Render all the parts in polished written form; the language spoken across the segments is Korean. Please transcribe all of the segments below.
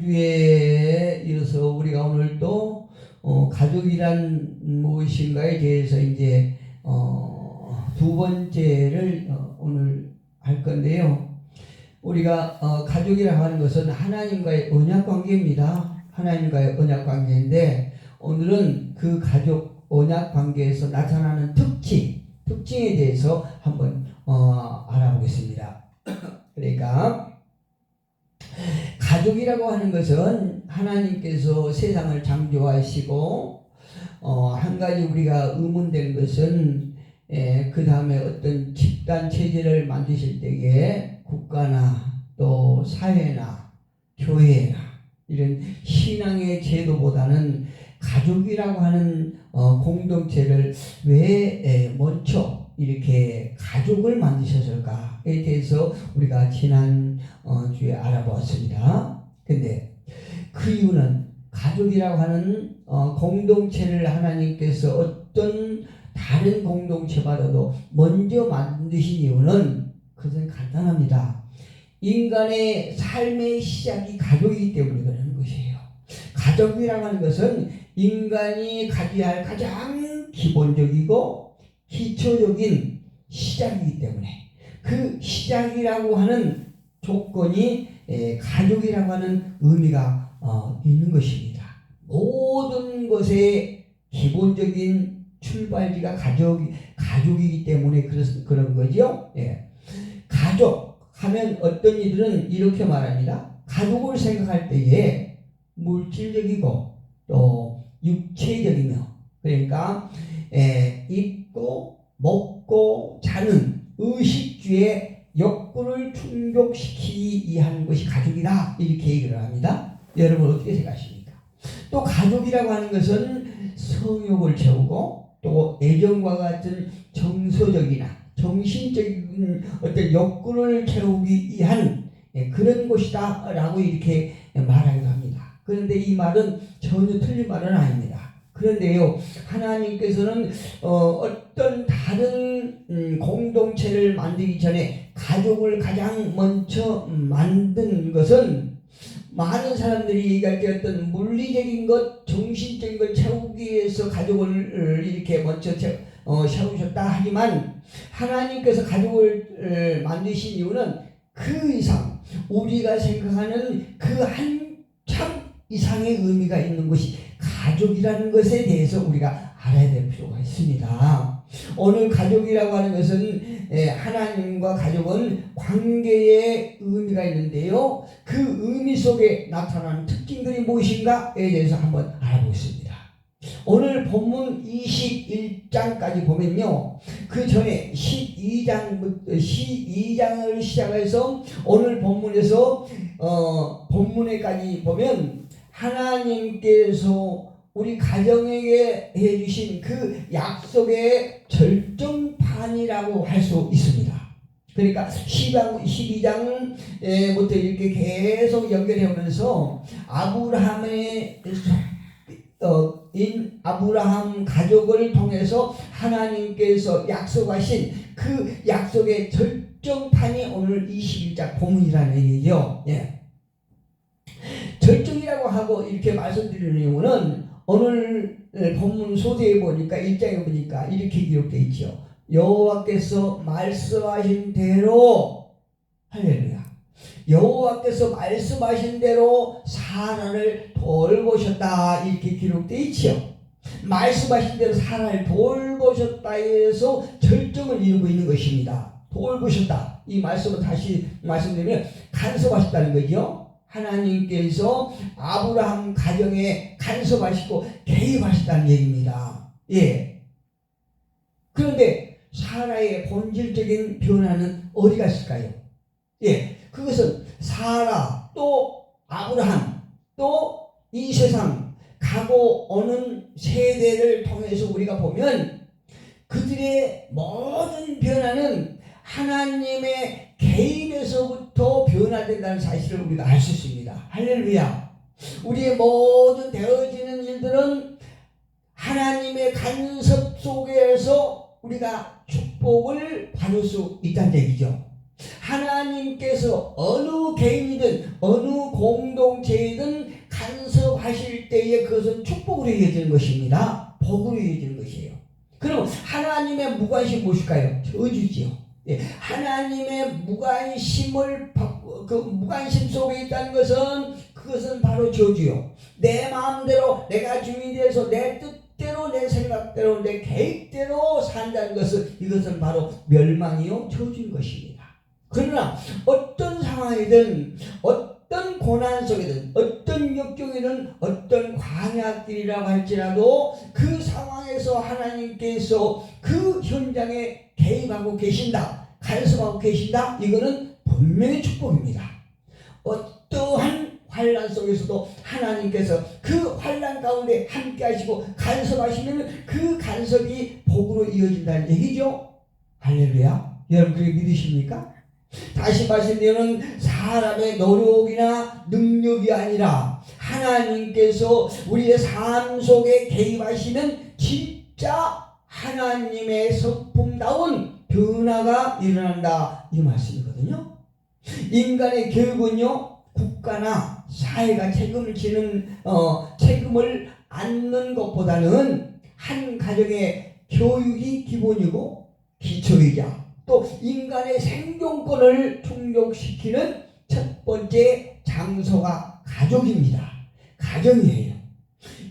지난주에 이어서 우리가 오늘 또 가족이란 무엇인가에 대해서 이제 두 번째를 오늘 할 건데요. 우리가 가족이라고 하는 것은 하나님과의 언약 관계입니다. 하나님과의 언약 관계인데 오늘은 그 가족 언약 관계에서 나타나는 특징에 대해서 한번 알아보겠습니다. 그러니까 가족이라고 하는 것은 하나님께서 세상을 창조하시고 한 가지 우리가 의문되는 것은 그 다음에 어떤 집단 체제를 만드실 때에 국가나 또 사회나 교회나 이런 신앙의 제도보다는 가족이라고 하는 공동체를 왜 먼저 이렇게 가족을 만드셨을까에 대해서 우리가 지난 주에 알아보았습니다. 근데 그 이유는 가족이라고 하는 공동체를 하나님께서 어떤 다른 공동체보다도 먼저 만드신 이유는 그것은 간단합니다. 인간의 삶의 시작이 가족이기 때문에 그러는 것이에요. 가족이라고 하는 것은 인간이 가져야 할 가장 기본적이고 기초적인 시작이기 때문에 그 시작이라고 하는 조건이 가족이라고 하는 의미가 있는 것입니다. 모든 것의 기본적인 출발지가 가족이기 때문에 그런 거죠. 예. 가족 하면 어떤 이들은 이렇게 말합니다. 가족을 생각할 때에 물질적이고 또 육체적이며 그러니까 입고 먹고 자는 의식주의 욕구를 충족시키기 위한 것이 가족이다 이렇게 얘기를 합니다. 여러분 어떻게 생각하십니까? 또 가족이라고 하는 것은 성욕을 채우고 또 애정과 같은 정서적이나 정신적인 어떤 욕구를 채우기 위한 그런 것이다 라고 이렇게 말하기도 합니다. 그런데 이 말은 전혀 틀린 말은 아닙니다. 그런데요, 하나님께서는 어떤 다른 공동체를 만들기 전에 가족을 가장 먼저 만든 것은 많은 사람들이 얘기할 때 어떤 물리적인 것, 정신적인 걸 채우기 위해서 가족을 이렇게 먼저 세우셨다 하지만 하나님께서 가족을 만드신 이유는 그 이상 우리가 생각하는 그 한참 이상의 의미가 있는 것이 가족이라는 것에 대해서 우리가 알아야 될 필요가 있습니다. 오늘 가족이라고 하는 것은 하나님과 가족은 관계의 의미가 있는데요. 그 의미 속에 나타나는 특징들이 무엇인가에 대해서 한번 알아보겠습니다. 오늘 본문 21장까지 보면요. 그 전에 12장을 시작해서 오늘 본문에서 본문에까지 보면 하나님께서 우리 가정에게 해주신 그 약속의 절정판이라고 할 수 있습니다. 그러니까 12장부터 이렇게 계속 연결해오면서 아브라함 가족을 통해서 하나님께서 약속하신 그 약속의 절정판이 오늘 21장 본문이라는 얘기죠. 예. 절정이라고 하고 이렇게 말씀드리는 이유는 오늘 본문 소대에 보니까 1장에 보니까 이렇게 기록되어 있죠. 여호와께서 말씀하신 대로 할렐루야. 여호와께서 말씀하신 대로 사라를 돌보셨다 이렇게 기록되어 있죠. 말씀하신 대로 사라를 돌보셨다 해서 절정을 이루고 있는 것입니다. 돌보셨다. 이 말씀을 다시 말씀드리면 간섭하셨다는 거죠. 하나님께서 아브라함 가정에 간섭하시고 개입하셨다는 얘기입니다. 예. 그런데 사라의 본질적인 변화는 어디 갔을까요? 예. 그것은 사라 또 아브라함 또 이 세상 가고 오는 세대를 통해서 우리가 보면 그들의 모든 변화는 하나님의 개인에서부터 변화된다는 사실을 우리가 알 수 있습니다. 할렐루야. 우리의 모든 되어지는 일들은 하나님의 간섭 속에서 우리가 축복을 받을 수 있다는 얘기죠. 하나님께서 어느 개인이든 어느 공동체이든 간섭하실 때에 그것은 축복으로 이어지는 것입니다. 복으로 이어지는 것이에요. 그럼 하나님의 무관심 무엇일까요? 저주지요. 예, 하나님의 무관심을 그 무관심 속에 있다는 것은 그것은 바로 저주요. 내 마음대로 내가 주인이 돼서 내 뜻대로 내 생각대로 내 계획대로 산다는 것은 이것은 바로 멸망이요 저주인 것입니다. 그러나 어떤 상황이든 어떤 고난 속이든 어떤 역경이든 어떤 광야길이라고 할지라도 그 상황에서 하나님께서 그 현장에 개입하고 계신다, 간섭하고 계신다, 이거는 분명히 축복입니다. 어떠한 환난 속에서도 하나님께서 그 환난 가운데 함께 하시고 간섭하시면 그 간섭이 복으로 이어진다는 얘기죠. 할렐루야. 여러분 그렇게 믿으십니까? 다시 말씀드리면 사람의 노력이나 능력이 아니라 하나님께서 우리의 삶 속에 개입하시는 진짜 하나님의 성품다운 변화가 일어난다, 이 말씀이거든요. 인간의 교육은요 국가나 사회가 책임을 지는 책임을 안는 것보다는 한 가정의 교육이 기본이고 기초이자 또 인간의 생존권을 충족시키는 첫 번째 장소가 가족입니다. 가정이에요.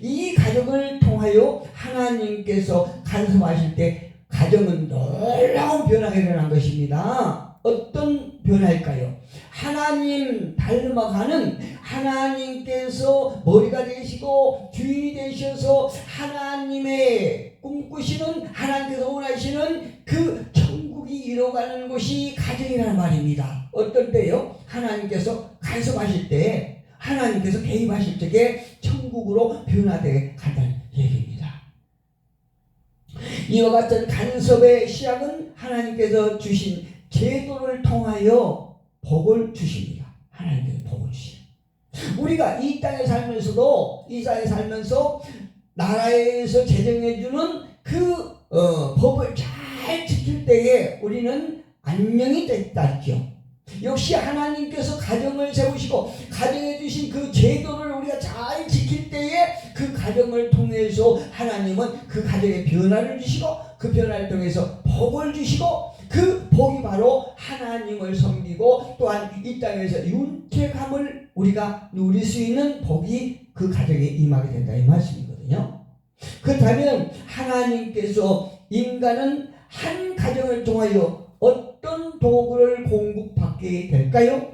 이 가정을 통하여 하나님께서 간섭하실 때 가정은 놀라운 변화가 일어난 것입니다. 어떤 변화일까요? 하나님 닮아가는 하나님께서 머리가 되시고 주인이 되셔서 하나님의 꿈꾸시는 하나님께서 원하시는 그 천국이 이뤄가는 곳이 가정이라는 말입니다. 어떨 때요? 하나님께서 간섭하실 때 하나님께서 개입하실 적에 천국으로 변화되게 간다는 얘기입니다. 이와 같은 간섭의 시작은 하나님께서 주신 제도를 통하여 복을 주십니다. 하나님께서 복을 주시죠. 우리가 이 땅에 살면서도 이 땅에 살면서 나라에서 제정해주는 그 법을 잘 지킬 때에 우리는 안녕이 됐다죠. 역시 하나님께서 가정을 세우시고 가정해 주신 그 제도를 우리가 잘 지킬 때에 그 가정을 통해서 하나님은 그 가정에 변화를 주시고 그 변화를 통해서 복을 주시고 그 복이 바로 하나님을 섬기고 또한 이 땅에서 윤택함을 우리가 누릴 수 있는 복이 그 가정에 임하게 된다, 이 말씀이거든요. 그렇다면 하나님께서 인간은 한 가정을 통하여 어떤 도구를 공급받게 될까요?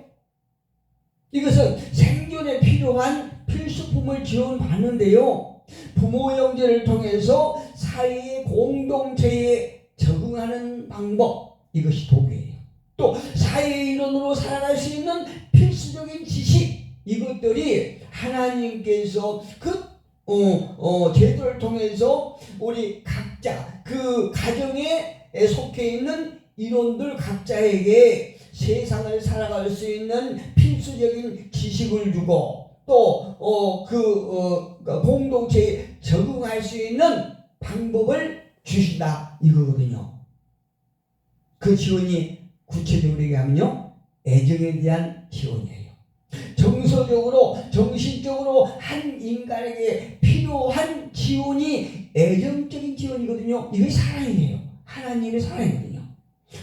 이것은 생존에 필요한 필수품을 지원받는데요. 부모 형제를 통해서 사회의 공동체에 적응하는 방법, 이것이 도구예요. 또 사회의 일원으로 살아갈 수 있는 필수적인 지식, 이것들이 하나님께서 그 제도를 통해서 우리 각자 그 가정에 속해 있는 인원들 각자에게 세상을 살아갈 수 있는 필수적인 지식을 주고 또 공동체에 적응할 수 있는 방법을 주신다, 이거거든요. 그 지원이 구체적으로 얘기하면요, 애정에 대한 지원이에요. 정서적으로 정신적으로 한 인간에게 필요한 지원이 애정적인 지원이거든요. 이게 사랑이에요. 하나님의 사랑이거든요.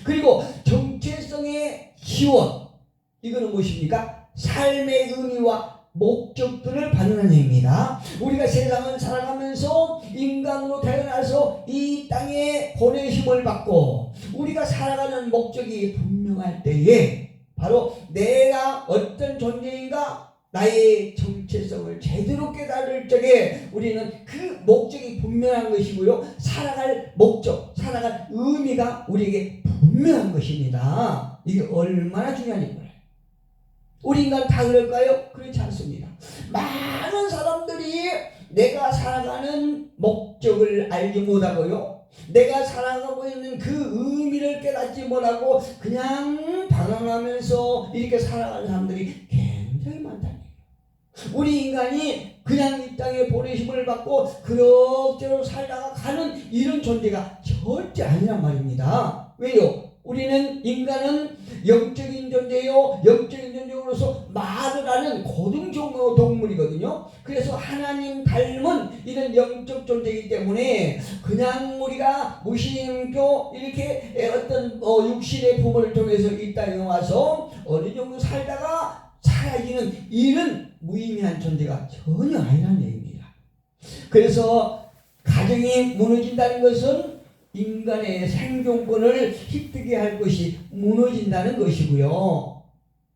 그리고 정체성의 지원, 이거는 무엇입니까? 삶의 의미와 목적들을 받는 얘기입니다. 우리가 세상을 살아가면서 인간으로 태어나서 이 땅에 보내심을 받고 우리가 살아가는 목적이 분명할 때에 바로 내가 어떤 존재인가, 나의 정체성을 제대로 깨달을 적에 우리는 그 목적이 분명한 것이고요, 살아갈 목적, 살아갈 의미가 우리에게 분명한 것입니다. 이게 얼마나 중요한 거예요. 우리 인간 다 그럴까요? 그렇지 않습니다. 많은 사람들이 내가 살아가는 목적을 알지 못하고요, 내가 살아가고 있는 그 의미를 깨닫지 못하고 그냥 방황하면서 이렇게 살아가는 사람들이 굉장히 많다는 얘기예요. 우리 인간이 그냥 이 땅에 보내심을 받고 그럭저럭 살다가 가는 이런 존재가 절대 아니란 말입니다. 왜요? 우리는 인간은 영적인 존재요, 영적인 존재로서 말을 하는 고등종어 동물이거든요. 그래서 하나님 닮은 이런 영적 존재이기 때문에 그냥 우리가 무신교 이렇게 어떤 육신의 부모를 통해서 이 땅에 와서 어느 정도 살다가 사라지는 이런 무의미한 존재가 전혀 아니라는 얘기입니다. 그래서 가정이 무너진다는 것은 인간의 생존권을 휩뜨게 할 것이 무너진다는 것이고요.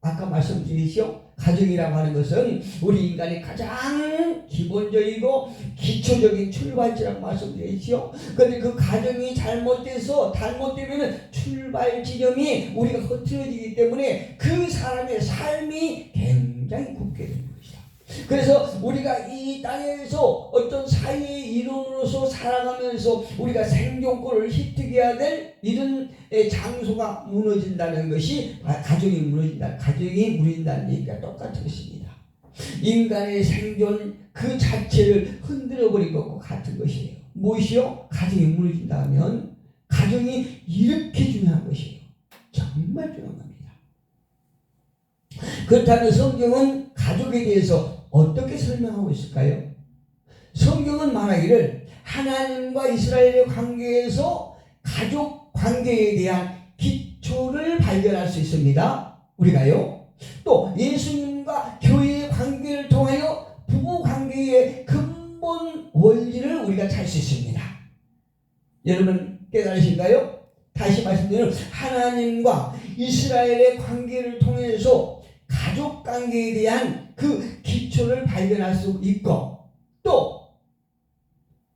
아까 말씀드렸죠? 가정이라고 하는 것은 우리 인간의 가장 기본적이고 기초적인 출발지라고 말씀드렸죠. 그런데 그 가정이 잘못되면 출발 지점이 우리가 흐트러지기 때문에 그 사람의 삶이 굉장히 굽게 됩니다. 그래서 우리가 이 땅에서 어떤 사회의 일원으로서 살아가면서 우리가 생존권을 휩뜨겨야 될 이런 장소가 무너진다는 것이 가정이 무너진다는 얘기가 똑같은 것입니다. 인간의 생존 그 자체를 흔들어버린 것과 같은 것이에요. 무엇이요? 가정이 무너진다 하면 가정이 이렇게 중요한 것이에요. 정말 중요한 겁니다. 그렇다면 성경은 가족에 대해서 어떻게 설명하고 있을까요? 성경은 말하기를 하나님과 이스라엘의 관계에서 가족 관계에 대한 기초를 발견할 수 있습니다. 우리가요. 또 예수님과 교회의 관계를 통하여 부부 관계의 근본 원리를 우리가 찾을 수 있습니다. 여러분 깨달으신가요? 다시 말씀드리면 하나님과 이스라엘의 관계를 통해서 가족 관계에 대한 그 기초를 발견할 수 있고, 또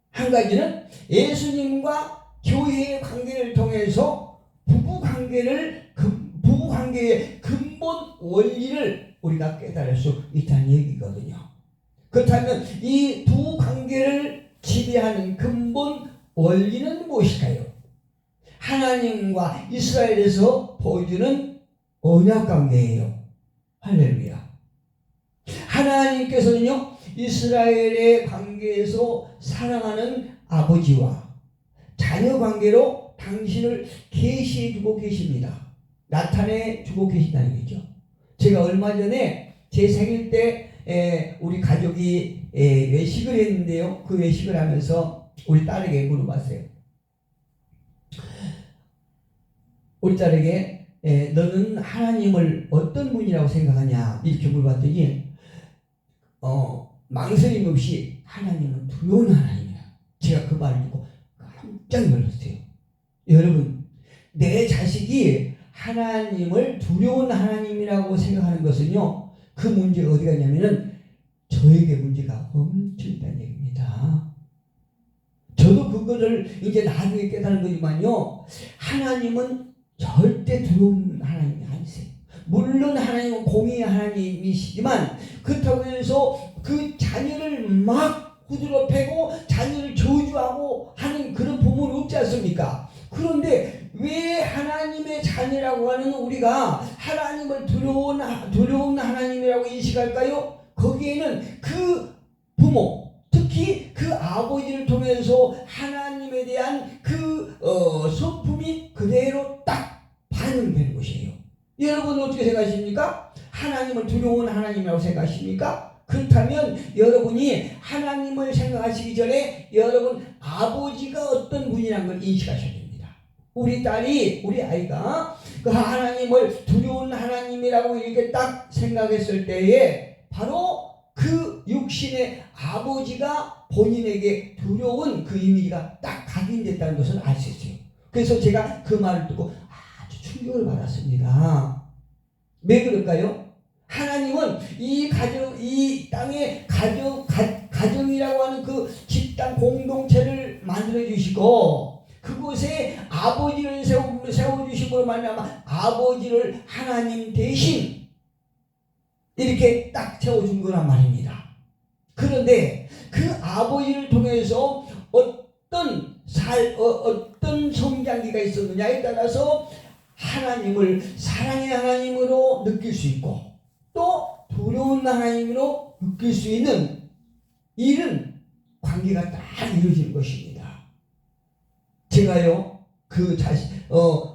한 가지는 예수님과 교회의 관계를 통해서 부부 관계의 근본 원리를 우리가 깨달을 수 있다는 얘기거든요. 그렇다면 이 두 관계를 지배하는 근본 원리는 무엇일까요? 하나님과 이스라엘에서 보여주는 언약 관계예요. 할렐루야. 하나님께서는요, 이스라엘의 관계에서 사랑하는 아버지와 자녀 관계로 당신을 계시해 주고 계십니다. 나타내 주고 계신다는 얘기죠. 제가 얼마 전에 제 생일 때 우리 가족이 외식을 했는데요. 그 외식을 하면서 우리 딸에게 물어봤어요. 우리 딸에게 너는 하나님을 어떤 분이라고 생각하냐 이렇게 물어봤더니 망설임 없이 하나님은 두려운 하나님이야. 제가 그 말을 듣고 깜짝 놀랐어요. 여러분, 내 자식이 하나님을 두려운 하나님이라고 생각하는 것은요, 그 문제가 어디가 있냐면은 저에게 문제가 엄청 있다는 얘기입니다. 저도 그거를 이제 나중에 깨달은 거지만요, 하나님은 절대 두려운 하나님이 아니세요. 물론 하나님은 공의의 하나님이시지만 그렇다고 해서 그 자녀를 막 후드러 패고 자녀를 저주하고 하는 그런 부모는 없지 않습니까? 그런데 왜 하나님의 자녀라고 하는 우리가 하나님을 두려운 하나님이라고 인식할까요? 거기에는 그 부모, 특히 그 아버지를 통해서 하나님에 대한 그 성품이 그대로 딱 반영되는 것이에요. 여러분 어떻게 생각하십니까? 하나님을 두려운 하나님이라고 생각하십니까? 그렇다면 여러분이 하나님을 생각하시기 전에 여러분 아버지가 어떤 분이라는 걸 인식하셔야 됩니다. 우리 아이가 그 하나님을 두려운 하나님이라고 이렇게 딱 생각했을 때에 바로 그 육신의 아버지가 본인에게 두려운 그 이미지가 딱 각인됐다는 것을 알 수 있어요. 그래서 제가 그 말을 듣고 아주 충격을 받았습니다. 왜 그럴까요? 하나님은 이 땅의 가정이라고 하는 그 집단 공동체를 만들어 주시고 그곳에 아버지를 세워주심으로 말미암아 아버지를 하나님 대신 이렇게 딱 세워준 거란 말입니다. 그런데 그 아버지를 통해서 어떤 성장기가 있었느냐에 따라서 하나님을 사랑의 하나님으로 느낄 수 있고 또 두려운 하나님으로 느낄 수 있는 이런 관계가 딱 이루어질 것입니다. 제가요,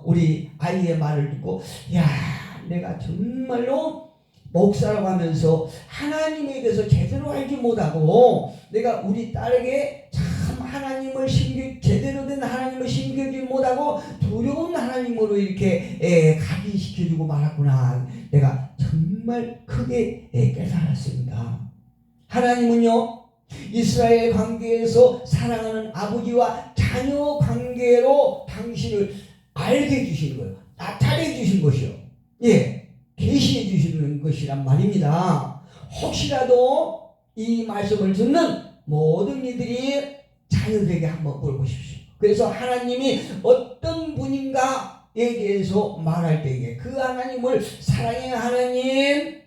우리 아이의 말을 듣고 야 내가 정말로 목사라고 하면서 하나님에 대해서 제대로 알지 못하고 내가 우리 딸에게 참 하나님을 제대로 된 하나님을 심겨주지 못하고 두려운 하나님으로 이렇게 각인시켜주고 말았구나. 내가 정말 크게 깨달았습니다. 하나님은요 이스라엘 관계에서 사랑하는 아버지와 자녀 관계로 당신을 알게 해주신 거예요. 나타내 주신 것이요. 예, 계시해 주시는 것이란 말입니다. 혹시라도 이 말씀을 듣는 모든 이들이 자녀들에게 한번 물어보십시오. 그래서 하나님이 어떤 분인가에 대해서 말할 때에 그 하나님을 사랑의 하나님으로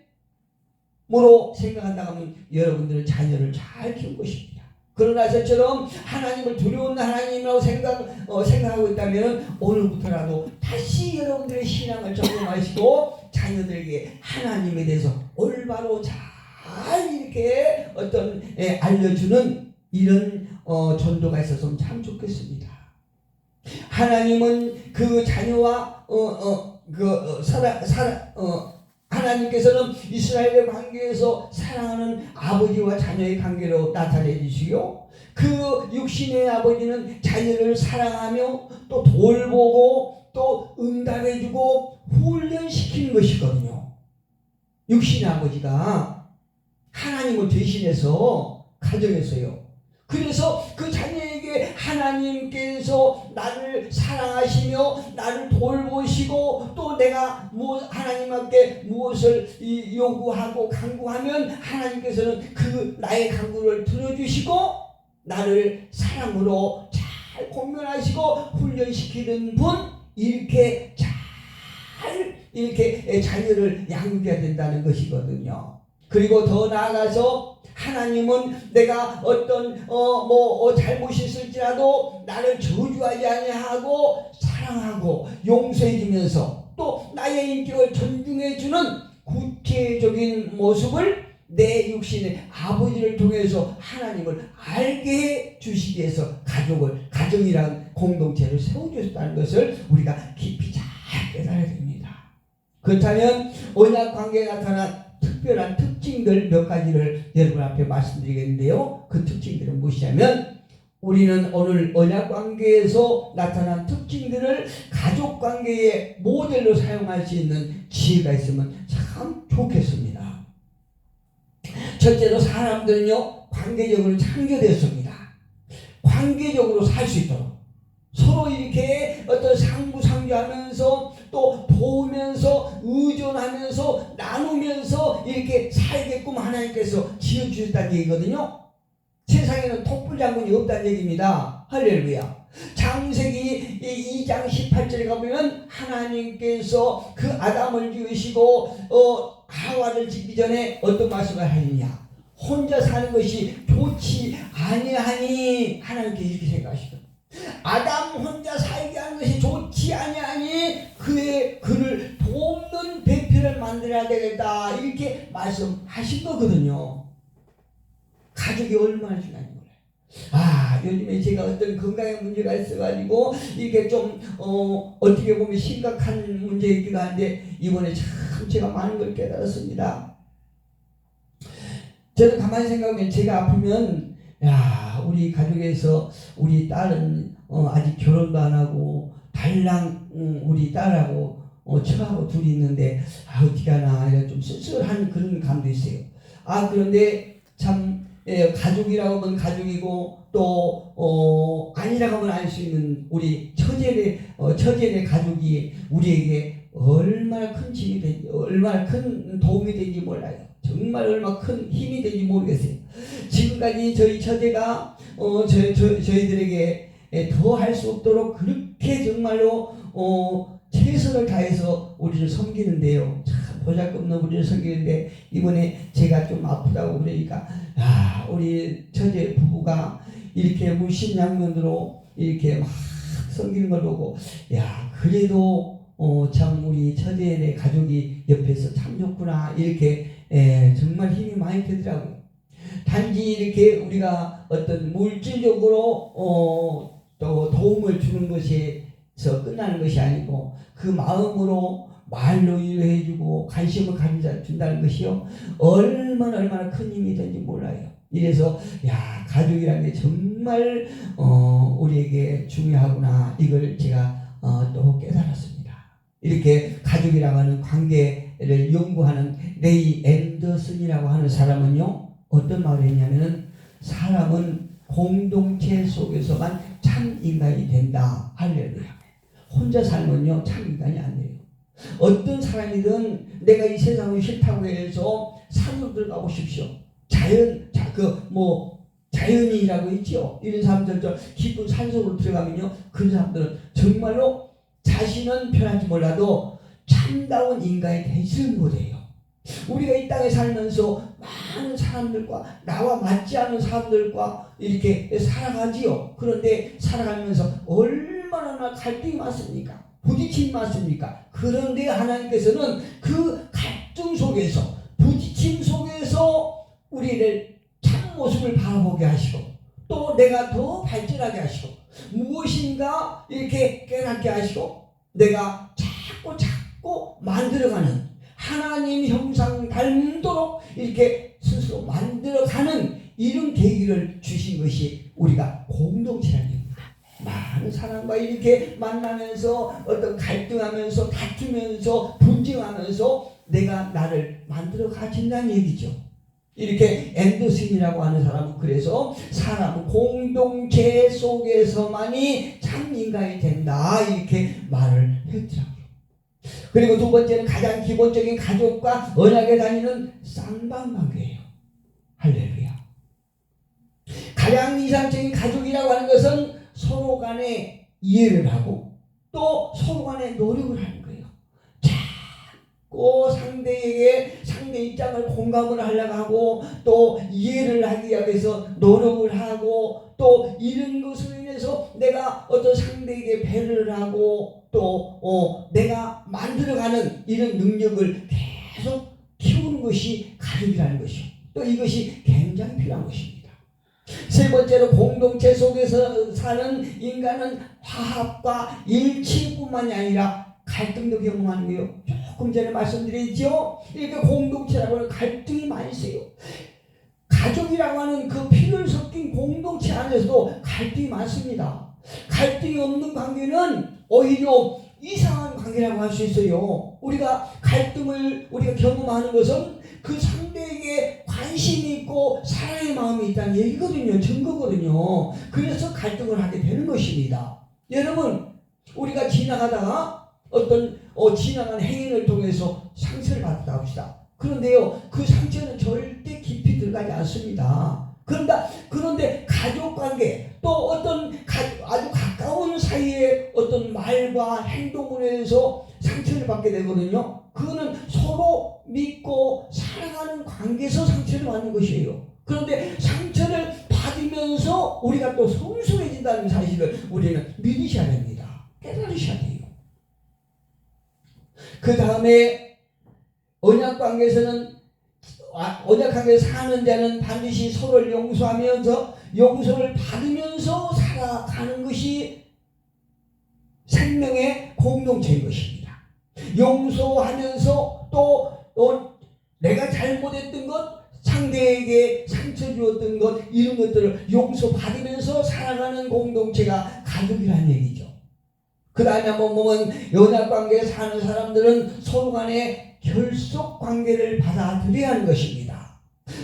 생각한다고 하면 여러분들은 자녀를 잘 키운 것입니다. 그러나 저처럼 하나님을 두려운 하나님이라고 생각하고 있다면 오늘부터라도 다시 여러분들의 신앙을 점검하시고 자녀들에게 하나님에 대해서 올바로 잘 이렇게 알려주는 이런 전도가 있었으면 참 좋겠습니다. 하나님은 그 자녀와 하나님께서는 이스라엘의 관계에서 사랑하는 아버지와 자녀의 관계로 나타내 주시고 그 육신의 아버지는 자녀를 사랑하며 또 돌보고 또 응답해주고 훈련시키는 것이거든요. 육신의 아버지가 하나님을 대신해서 가정에서요. 그래서 그 자녀에게 하나님께서 나를 사랑하시며 나를 돌보시고 또 내가 하나님께 무엇을 요구하고 간구하면 하나님께서는 그 나의 간구를 들어주시고 나를 사랑으로 잘 공면하시고 훈련시키는 분, 이렇게 잘 이렇게 자녀를 양육해야 된다는 것이거든요. 그리고 더 나아가서 하나님은 내가 어떤 잘못이 있을지라도 나를 저주하지 아니하고 사랑하고 용서해 주면서 또 나의 인격을 존중해 주는 구체적인 모습을 내 육신의 아버지를 통해서 하나님을 알게 해 주시기 위해서 가정이라는 공동체를 세워주셨다는 것을 우리가 깊이 잘 깨달아야 됩니다. 그렇다면 언약 관계에 나타난 특별한 특징들 몇 가지를 여러분 앞에 말씀드리겠는데요. 그 특징들은 무엇이냐면 우리는 오늘 언약 관계에서 나타난 특징들을 가족 관계의 모델로 사용할 수 있는 지혜가 있으면 참 좋겠습니다. 첫째로 사람들은요 관계적으로 창조되었습니다. 관계적으로 살 수 있도록 서로 이렇게 상부상조하면서 또 도우면서 의존하면서 나누면서 이렇게 살게끔 하나님께서 지어주셨다는 얘기거든요. 세상에는 독불장군이 없다는 얘기입니다. 할렐루야. 창세기 2장 18절에 가보면 하나님께서 그 아담을 지으시고 하와를 짓기 전에 어떤 말씀을 하느냐, 혼자 사는 것이 좋지 아니하니 하나님께 이렇게 생각하시거든요. 아담 혼자 살게 하는 것이 좋지 아니하니 그를 돕는 배필을 만들어야 되겠다 이렇게 말씀하신 거거든요. 가족이 얼마나 중요한지 몰라요. 요즘에 제가 어떤 건강에 문제가 있어가지고 이게 좀 어떻게 보면 심각한 문제이기도 한데 이번에 참 제가 많은 걸 깨달았습니다. 저는 가만히 생각하면 제가 아프면 우리 가족에서 우리 딸은 아직 결혼도 안 하고 달랑 우리 딸하고 처하고 둘이 있는데 어떻게 하나 좀 쓸쓸한 그런 감도 있어요. 그런데 참 가족이라고 하면 가족이고 또 아니라고 하면 알 수 있는 우리 처제의 가족이 우리에게 얼마나 큰 짐이 된지 얼마나 큰 도움이 된지 몰라요. 정말 얼마나 큰 힘이 된지 모르겠어요. 지금까지 저희 처제가 저희들에게 더 할 수 없도록 그렇게 정말로 최선을 다해서 우리를 섬기는데요. 참 보잘것없는 우리를 섬기는데 이번에 제가 좀 아프다고 그러니까 우리 처제 부부가 이렇게 무신양면으로 이렇게 막 섬기는 걸 보고 그래도 참 우리 처제네 가족이 옆에서 참 좋구나 이렇게 정말 힘이 많이 되더라고요. 단지 이렇게 우리가 어떤 물질적으로 또 도움을 주는 것이 끝나는 것이 아니고 그 마음으로 말로 위로해주고 관심을 가져준다는 것이요 얼마나 큰 힘이 된지 몰라요. 이래서 가족이라는 게 정말 우리에게 중요하구나, 이걸 제가 또 깨달았습니다. 이렇게 가족이라고 하는 관계를 연구하는 레이 앤더슨이라고 하는 사람은요 어떤 말을 했냐면은 사람은 공동체 속에서만 참 인간이 된다. 할렐루야. 혼자 살면요 참 인간이 안 돼요. 어떤 사람이든 내가 이 세상을 싫다고 해서 산으로 들어가고 싶죠. 자연인이라고 있죠. 이런 사람들 좀 깊은 산속으로 들어가면요 그런 사람들은 정말로 자신은 편할지 몰라도 참다운 인간이 되지는 못해요. 우리가 이 땅에 살면서 많은 사람들과 나와 맞지 않는 사람들과 이렇게 살아가지요. 그런데 살아가면서 얼마나 갈등이 많습니까? 부딪힘이 많습니까? 그런데 하나님께서는 그 갈등 속에서 부딪힘 속에서 우리를 참 모습을 바라보게 하시고 또 내가 더 발전하게 하시고 무엇인가 이렇게 깨닫게 하시고 내가 자꾸 만들어가는 하나님 형상 닮도록 이렇게 스스로 만들어가는 이런 계기를 주신 것이 우리가 공동체라는 겁니다. 많은 사람과 이렇게 만나면서 어떤 갈등하면서 다투면서 분쟁하면서 내가 나를 만들어 가진다는 얘기죠. 이렇게 앤더슨이라고 하는 사람은 그래서 사람은 공동체 속에서만이 참 인간이 된다 이렇게 말을 했더라고요. 그리고 두 번째는 가장 기본적인 가족과 언약에 다니는 쌍방관계예요. 할렐루야. 가장 이상적인 가족이라고 하는 것은 서로 간에 이해를 하고 또 서로 간에 노력을 하는 거예요. 자꾸 상대 입장을 공감을 하려고 하고 또 이해를 하기 위해서 노력을 하고 또 이런 것으로 인해서 내가 어떤 상대에게 배려를 하고 또 내가 만들어가는 이런 능력을 계속 키우는 것이 가족이라는 것이요. 또 이것이 굉장히 필요한 것입니다. 세 번째로 공동체 속에서 사는 인간은 화합과 일치뿐만이 아니라 갈등도 경험하는 거예요. 조금 전에 말씀드렸죠. 이렇게 공동체라고 하는 갈등이 많이 있어요. 가족이라고 하는 그 피를 섞인 공동체 안에서도 갈등이 많습니다. 갈등이 없는 관계는 오히려 이상한 관계라고 할 수 있어요. 우리가 갈등을 우리가 경험하는 것은 그 상대에게 관심이 있고 사랑의 마음이 있다는 얘기거든요. 증거거든요. 그래서 갈등을 하게 되는 것입니다. 여러분, 우리가 지나가다가 어떤 지나간 행인을 통해서 상처를 받았다 합시다. 그런데요, 그 상처는 절대 깊이 들어가지 않습니다. 그런데 가족관계 또 어떤 아주 가까운 사이에 어떤 말과 행동으로 해서 상처를 받게 되거든요. 그거는 서로 믿고 살아가는 관계에서 상처를 받는 것이에요. 그런데 상처를 받으면서 우리가 또 성숙해진다는 사실을 우리는 믿으셔야 됩니다. 깨달으셔야 돼요. 그 다음에 언약관계에서는 언약관계에서 사는 자는 반드시 서로를 용서하면서 용서를 받으면서 살아가는 것이 생명의 공동체인 것입니다. 용서하면서 또 내가 잘못했던 것, 상대에게 상처 주었던 것, 이런 것들을 용서받으면서 살아가는 공동체가 가족이라는 얘기죠. 그 다음에 한번 보면 연합관계에 사는 사람들은 서로 간에 결속관계를 받아들여야 하는 것입니다.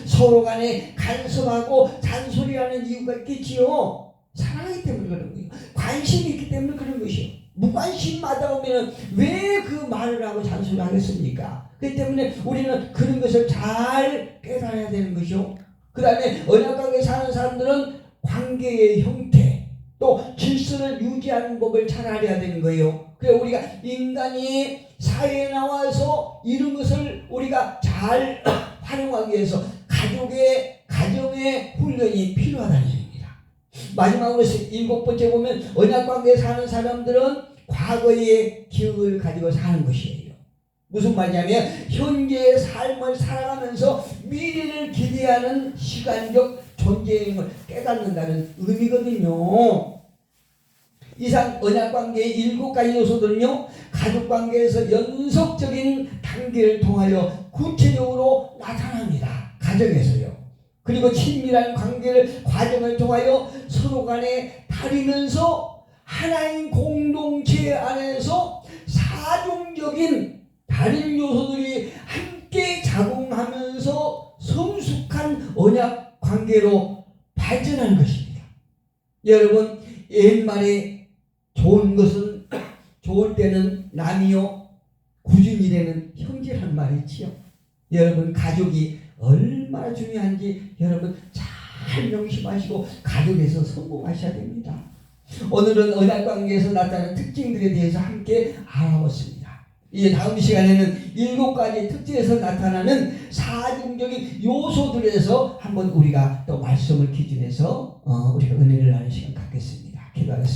서로 간에 간섭하고 잔소리하는 이유가 있겠지요. 사랑하기 때문에 그런 거예요. 관심이 있기 때문에 그런 것이요. 무관심하다 보면 왜 그 말을 하고 잔소리를 하겠습니까? 그렇기 때문에 우리는 그런 것을 잘 깨달아야 되는 것이요. 그 다음에 언약관계에 사는 사람들은 관계의 형태 또 질서를 유지하는 법을 잘 알아야 되는 거예요. 그래서 우리가 인간이 사회에 나와서 이런 것을 우리가 잘 활용하기 위해서 가정의 훈련이 필요하다는 얘기입니다. 마지막으로 7번째 보면 언약관계에 사는 사람들은 과거의 기억을 가지고 사는 것이에요. 무슨 말이냐면 현재의 삶을 살아가면서 미래를 기대하는 시간적 존재임을 깨닫는다는 의미거든요. 이상 언약관계의 7가지 요소들은요, 가족관계에서 연속적인 단계를 통하여 구체적으로 나타납니다. 가정에서요. 그리고 친밀한 관계를 과정을 통하여 서로 간에 다리면서 하나님 공동체 안에서 사종적인 다른 요소들이 함께 작용하면서 성숙한 언약 관계로 발전하는 것입니다. 여러분, 옛말에 좋은 것은 좋을 때는 남이요 구준이 되는 형제란 말이 있지요. 여러분, 가족이 얼마나 중요한지 여러분 잘 명심하시고 가족에서 성공하셔야 됩니다. 오늘은 언약관계에서 나타나는 특징들에 대해서 함께 알아봤습니다. 이제 다음 시간에는 7가지 특징에서 나타나는 사중적인 요소들에서 한번 우리가 또 말씀을 기준해서 우리가 은혜를 나누는 시간 갖겠습니다. 기도하겠습니다.